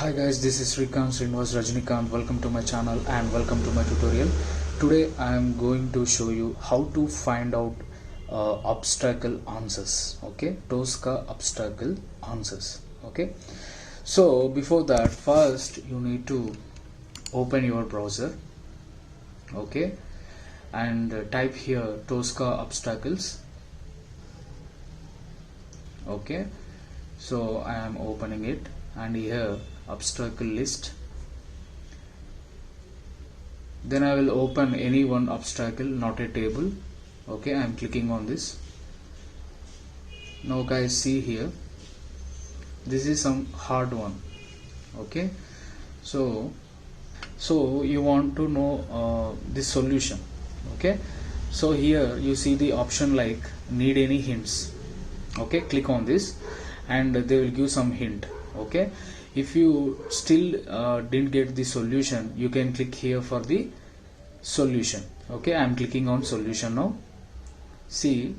Hi guys, this is Rajnikant. Welcome to my channel and welcome to my tutorial. Today I am going to show you how to find out obstacle answers. Okay, Tosca obstacle answers. Okay, so before that, first you need to open your browser. Okay, and type here Tosca obstacles. Okay, so I am opening it, and here obstacle list. Then I will open any one obstacle, not a table. Okay, I am clicking on this. Now guys, see here, this is some hard one. Okay, so you want to know this solution. Okay, so here you see the option like need any hints. Okay, click on this and they will give some hint. Okay, if you still didn't get the solution, you can click here for the solution. Okay, I am clicking on solution now. See,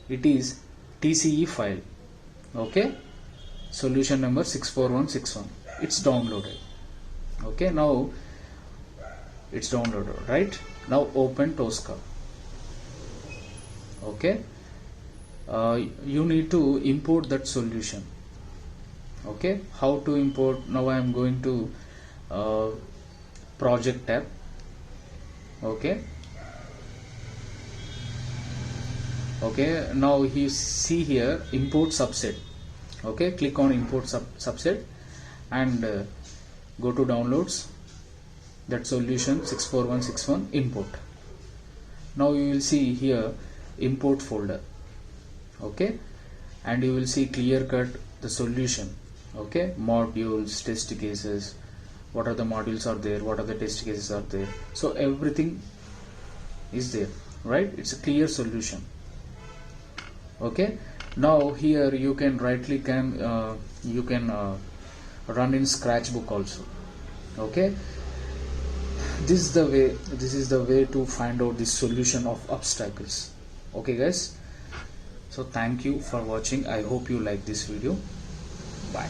it is TCE file. Okay, solution number 64161. It's downloaded. Okay, now it's downloaded, right? Now open Tosca. Okay, you need to import that solution. Okay, how to import? Now I am going to project tab. Okay, now you see here import subset. Okay, click on import subset and go to downloads, that solution 64161 import. Now you will see here import folder. Okay, and you will see clear cut the solution. Okay, modules, test cases, what are the modules are there, what are the test cases are there, so everything is there, right? It's a clear solution. Okay, now here you can run in Scratchbook also. Okay, this is the way to find out the solution of obstacles. Okay guys, so thank you for watching. I hope you like this video. Bye.